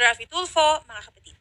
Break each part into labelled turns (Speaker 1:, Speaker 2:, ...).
Speaker 1: RAFFY TULFO, mga kapatid.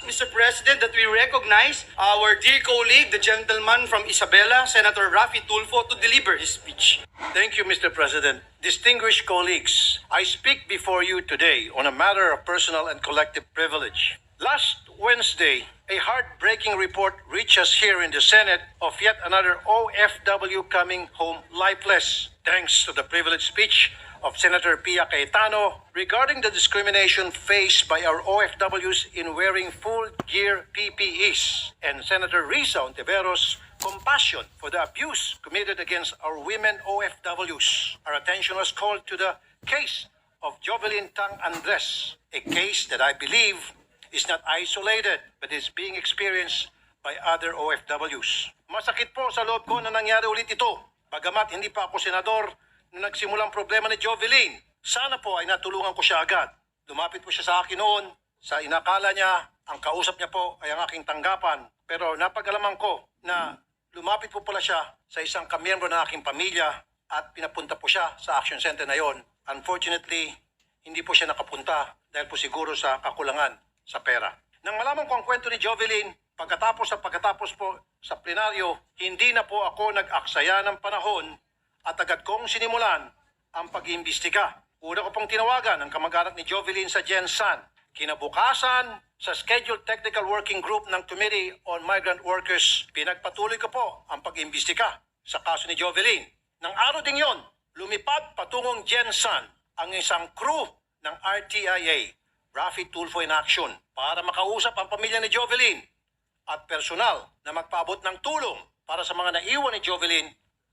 Speaker 2: Mr. President, that we recognize our dear colleague, the gentleman from Isabela, Senator RAFFY TULFO, to deliver his speech. Thank you, Mr. President. Distinguished colleagues, I speak before you today on a matter of personal and collective privilege. Last Wednesday, a heartbreaking report reached us here in the Senate of yet another OFW coming home lifeless, thanks to the privileged speech of Senator Pia Cayetano regarding the discrimination faced by our OFWs in wearing full gear PPEs, and Senator Risa Ontiveros' compassion for the abuse committed against our women OFWs. Our attention was called to the case of Jovelyn Tang Andres, a case that I believe is not isolated but is being experienced by other OFWs. Masakit po sa loob ko na nangyari ulit ito. Bagamat hindi pa ako senador nung nagsimulang problema ni Jovelyn, sana po ay natulungan ko siya agad. Lumapit po siya sa akin noon, sa inakala niya, ang kausap niya po ay ang aking tanggapan. Pero napag-alaman ko na lumapit po pala siya sa isang kamiyembro ng aking pamilya at pinapunta po siya sa action center na yon. Unfortunately, hindi po siya nakapunta dahil po siguro sa kakulangan sa pera. Nang malaman ko ang kwento ni Jovelyn, pagkatapos po sa plenaryo, hindi na po ako nag-aksaya ng panahon at agad kong sinimulan ang pag-iimbestiga. Una ko pong tinawagan ang kamag-anak ni Jovelyn sa Jensan. Kinabukasan, sa Scheduled Technical Working Group ng Committee on Migrant Workers, pinagpatuloy ko po ang pag-iimbestiga sa kaso ni Jovelyn. Nang araw ding yon, lumipad patungong Jensan ang isang crew ng RTIA, RAFFY TULFO in Action, para makausap ang pamilya ni Jovelyn at personal na magpaabot ng tulong para sa mga naiwan ni Jovelyn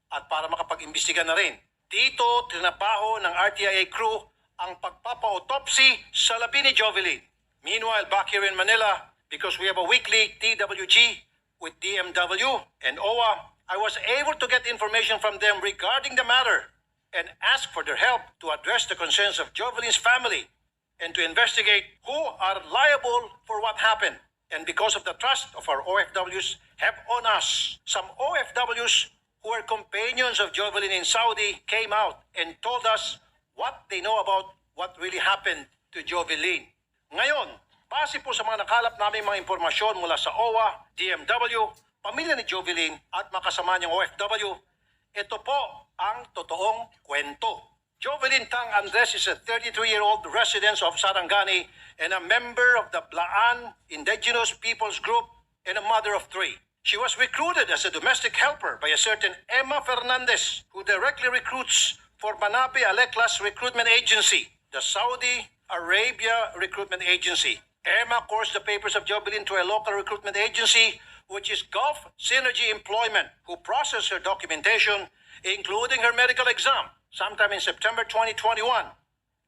Speaker 2: at para makapag-imbestiga na rin. Dito, trinabaho ng RTIA crew ang pagpapa-autopsy sa labi ni Jovelyn. Meanwhile, back here in Manila, because we have a weekly TWG with DMW and OWA, I was able to get information from them regarding the matter and ask for their help to address the concerns of Jovelyn's family and to investigate who are liable for what happened. And because of the trust of our OFWs have on us, some OFWs who are companions of Jovelyn in Saudi came out and told us what they know about what really happened to Jovelyn. Ngayon, base po sa mga nakalap namin mga impormasyon mula sa OWA, DMW, pamilya ni Jovelyn at makasama niyang OFW, ito po ang totoong kwento. Jovelyn Tang Andres is a 33-year-old resident of Sarangani and a member of the Blaan Indigenous Peoples Group and a mother of 3. She was recruited as a domestic helper by a certain Emma Fernandez, who directly recruits for Manabe Aleklas Recruitment Agency, the Saudi Arabia Recruitment Agency. Emma coursed the papers of Jovelyn to a local recruitment agency, which is Gulf Synergy Employment, who processed her documentation, including her medical exam, sometime in September 2021.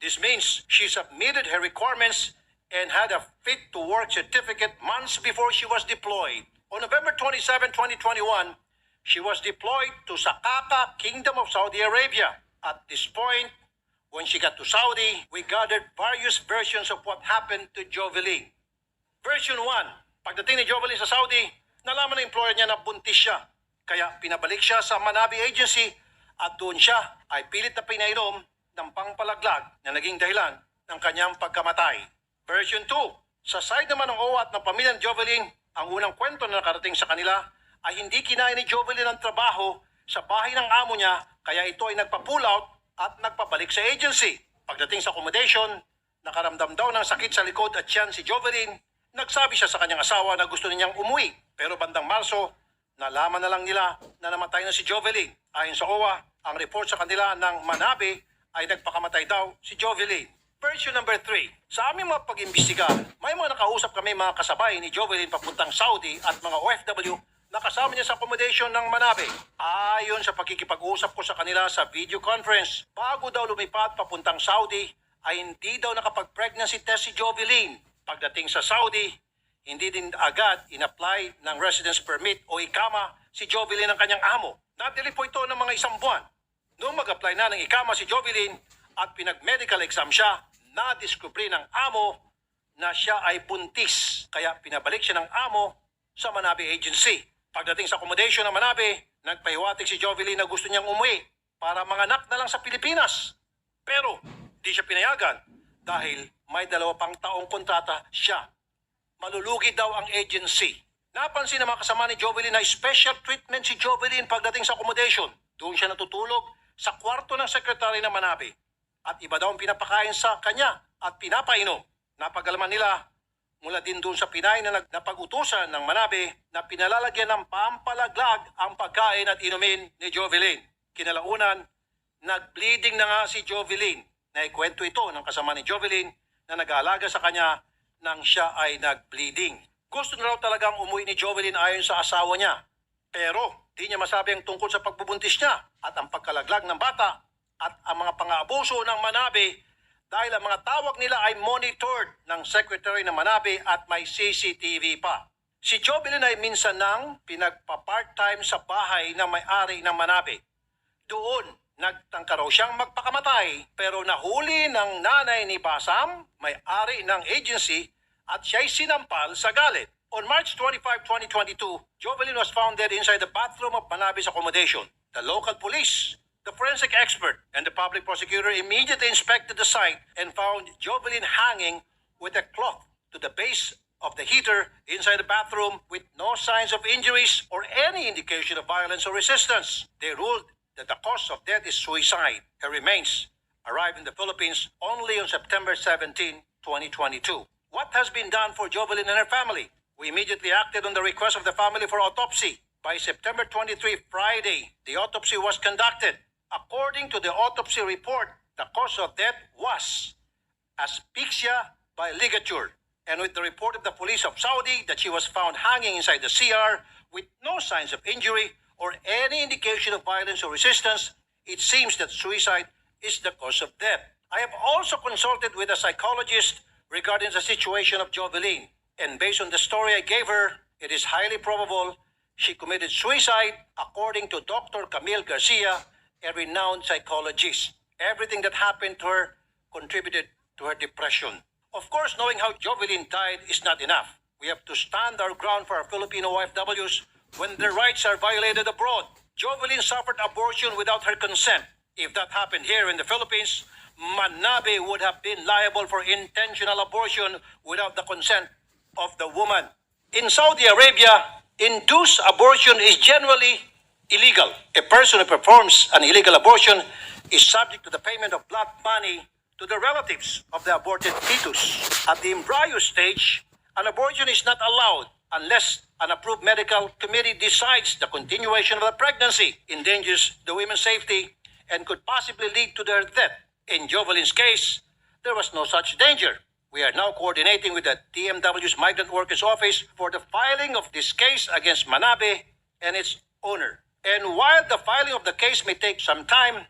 Speaker 2: This means she submitted her requirements and had a fit-to-work certificate months before she was deployed. On November 27, 2021, she was deployed to Sakaka, Kingdom of Saudi Arabia. At this point, when she got to Saudi, we gathered various versions of what happened to Jovelyn. Version 1, pagdating ni Jovelyn sa Saudi, nalaman ng employer niya na buntis siya. Kaya pinabalik siya sa Manabe Agency at doon siya ay pilit na pinainom ng pangpalaglag na naging dahilan ng kanyang pagkamatay. Version 2, sa side naman ng OWA at ng pamilya ni Jovelyn, ang unang kwento na nakarating sa kanila ay hindi kinain ni Jovelyn ang trabaho sa bahay ng amo niya, kaya ito ay nagpa-pull out at nagpabalik sa agency. Pagdating sa accommodation, nakaramdam daw ng sakit sa likod at tiyan si Jovelyn. Nagsabi siya sa kanyang asawa na gusto niyang umuwi. Pero bandang Marso, nalaman na lang nila na namatay na si Jovelyn. Ayon sa OWA, ang report sa kanila ng Manabe ay nagpakamatay daw si Jovelyn. Version number 3. Sa aming mga pag-imbestiga, may mga nakausap kami mga kasabay ni Jovelyn papuntang Saudi at mga OFW na kasama niya sa accommodation ng Manabe. Ayon sa pakikipag-usap ko sa kanila sa video conference, bago daw lumipad papuntang Saudi, ay hindi daw nakapag-pregnancy test si Jovelyn. Pagdating sa Saudi, hindi din agad in-apply ng residence permit o ikama si Jovelyn ng kanyang amo. Nadili po ito ng mga 1 buwan. Noong mag-apply na ng ikama si Jovelyn at pinag-medical exam siya, nadiskubre ng amo
Speaker 1: na siya ay buntis. Kaya pinabalik siya ng amo sa Manabe Agency. Pagdating sa accommodation ng Manabe, nagpahiwatig si Jovelyn na gusto niyang umuwi para manganak na lang sa Pilipinas. Pero di siya pinayagan dahil may 2 pang taong kontrata siya. Malulugi daw ang agency. Napansin ng mga kasama ni Jovelyn na special treatment si Jovelyn pagdating sa accommodation. Doon siya natutulog sa kwarto ng sekretary ng Manabe. At iba daw ang pinapakain sa kanya at pinapainom. Napagalaman nila mula din doon sa Pinay na napag-utusan ng Manabe na pinalalagyan ng pampalaglag ang pagkain at inumin ni Jovelyn. Kinalaunan, nag-bleeding na nga si Jovelyn. Naikwento ito ng kasama ni Jovelyn na nag-aalaga sa kanya nang siya ay nag-bleeding. Gusto na raw talagang umuwi ni Jovelyn ayon sa asawa niya. Pero di niya masabi ang tungkol sa pagbubuntis niya at ang pagkalaglag ng bata at ang mga pang-aabuso ng Manabe dahil ang mga tawag nila ay monitored ng Secretary ng Manabe at may CCTV pa. Si Jovelyn ay minsan nang pinagpa-part-time sa bahay ng may-ari ng Manabe. Doon, nagtangka raw siyang magpakamatay pero nahuli ng nanay ni Basam, may-ari ng agency, at siya'y sinampal sa galit. On March 25, 2022, Jovelyn was found dead inside the bathroom of Manabe's accommodation. The local police, the forensic expert, and the public prosecutor immediately inspected the site and found Jovelyn hanging with a cloth to the base of the heater inside the bathroom with no signs of injuries or any indication of violence or resistance. They ruled that the cause of death is suicide. Her remains arrived in the Philippines only on September 17, 2022. What has been done for Jovelyn and her family? We immediately acted on the request of the family for autopsy. By September 23, Friday, the autopsy was conducted. According to the autopsy report, the cause of death was asphyxia by ligature. And with the report of the police of Saudi that she was found hanging inside the CR with no signs of injury or any indication of violence or resistance, it seems that suicide is the cause of death. I have also consulted with a psychologist regarding the situation of Jovelyn. And based on the story I gave her, it is highly probable she committed suicide according to Dr. Camille Garcia, a renowned psychologist. Everything that happened to her contributed to her depression. Of course, knowing how Jovelyn died is not enough. We have to stand our ground for our Filipino OFWs when their rights are violated abroad. Jovelyn suffered abortion without her consent. If that happened here in the Philippines, Manabe would have been liable for intentional abortion without the consent of the woman. In Saudi Arabia, induced abortion is generally illegal. A person who performs an illegal abortion is subject to the payment of blood money to the relatives of the aborted fetus. At the embryo stage, an abortion is not allowed unless an approved medical committee decides the continuation of the pregnancy endangers the woman's safety and could possibly lead to their death. In Jovelyn's case, there was no such danger. We are now coordinating with the DMW's Migrant Workers Office for the filing of this case against Manabe and its owner. And while the filing of the case may take some time,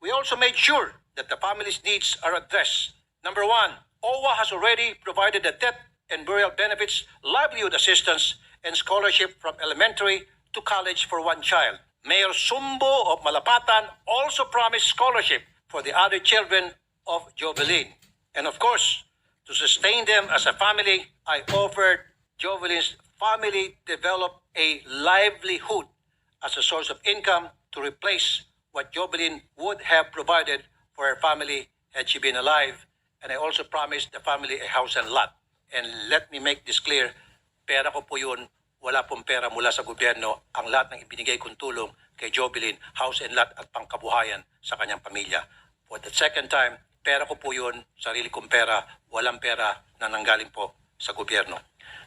Speaker 1: we also made sure that the family's needs are addressed. Number one, OWA has already provided the death and burial benefits, livelihood assistance, and scholarship from elementary to college for one child. Mayor Sumbo of Malapatan also promised scholarship for the other children of Jovelyn. And of course, to sustain them as a family, I offered Jovelyn's family develop a livelihood as a source of income to replace what Jovelyn would have provided for her family had she been alive. And I also promised the family a house and lot. And let me make this clear, pera ko po yun, wala pong pera mula sa gobyerno. Ang lahat ng ibinigay kong tulong kay Jovelyn, house and lot at pangkabuhayan sa kanyang pamilya. For the second time, pera ko po yun, sarili kong pera, walang pera na nanggaling po sa gobyerno.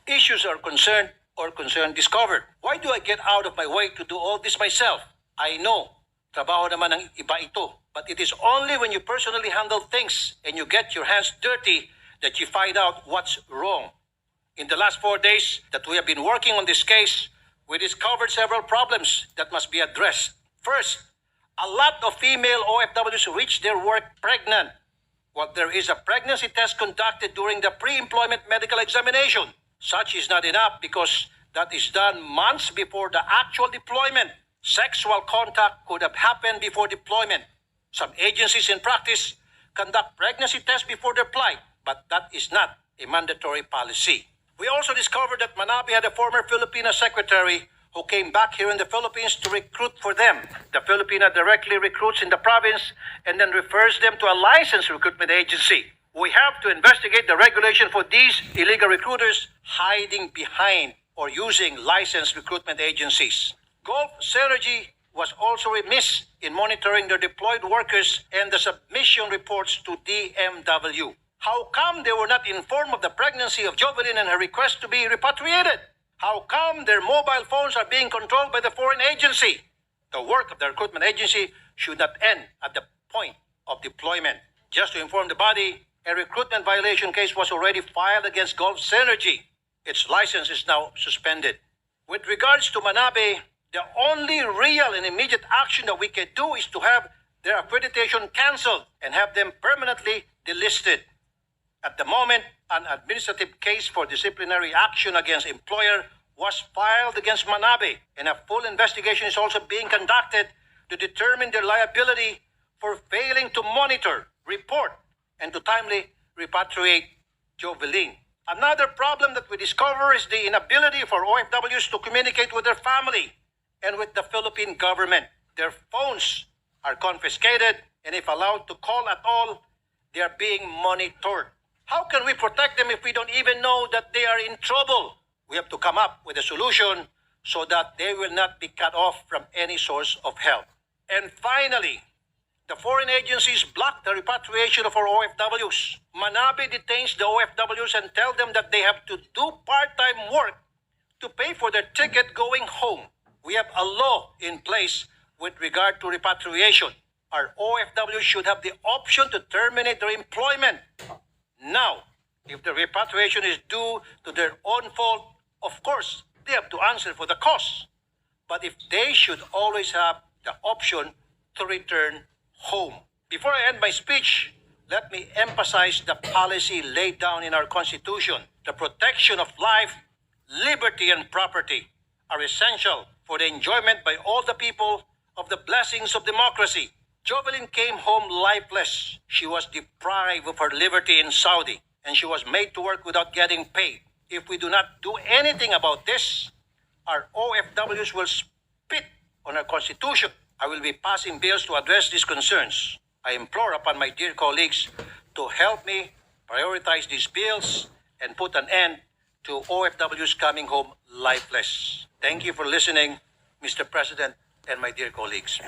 Speaker 1: Issues are concerned or concern discovered. Why do I get out of my way to do all this myself? I know, trabaho naman ng iba ito. But it is only when you personally handle things and you get your hands dirty that you find out what's wrong. In the last 4 days that we have been working on this case, we discovered several problems that must be addressed. First, a lot of female OFWs reach their work pregnant. Well, there is a pregnancy test conducted during the pre-employment medical examination. Such is not enough because that is done months before the actual deployment. Sexual contact could have happened before deployment. Some agencies in practice conduct pregnancy tests before their flight, but that is not a mandatory policy. We also discovered that Manabe had a former Filipina secretary who came back here in the Philippines to recruit for them. The Filipina directly recruits in the province and then refers them to a licensed recruitment agency. We have to investigate the regulation for these illegal recruiters hiding behind or using licensed recruitment agencies. Gulf Synergy was also remiss in monitoring their deployed workers and the submission reports to DMW. How come they were not informed of the pregnancy of Jovelyn and her request to be repatriated? How come their mobile phones are being controlled by the foreign agency? The work of the recruitment agency should not end at the point of deployment. Just to inform the body, a recruitment violation case was already filed against Gulf Synergy. Its license is now suspended. With regards to Manabe, the only real and immediate action that we can do is to have their accreditation canceled and have them permanently delisted. At the moment, an administrative case for disciplinary action against employer was filed against Manabe, and a full investigation is also being conducted to determine their liability for failing to monitor, report, and to timely repatriate Jovelyn. Another problem that we discover is the inability for OFWs to communicate with their family and with the Philippine government. Their phones are confiscated, and if allowed to call at all, they are being monitored. How can we protect them if we don't even know that they are in trouble? We have to come up with a solution so that they will not be cut off from any source of help. And finally, the foreign agencies block the repatriation of our OFWs. Manabe detains the OFWs and tell them that they have to do part-time work to pay for their ticket going home. We have a law in place with regard to repatriation. Our OFWs should have the option to terminate their employment. Now, if the repatriation is due to their own fault, of course, they have to answer for the cost. But if they should always have the option to return home. Before I end my speech, let me emphasize the policy laid down in our Constitution. The protection of life, liberty, and property are essential for the enjoyment by all the people of the blessings of democracy. Jovelyn came home lifeless. She was deprived of her liberty in Saudi, and she was made to work without getting paid. If we do not do anything about this, our OFWs will spit on our Constitution. I will be passing bills to address these concerns. I implore upon my dear colleagues to help me prioritize these bills and put an end to OFWs coming home lifeless. Thank you for listening, Mr. President and my dear colleagues.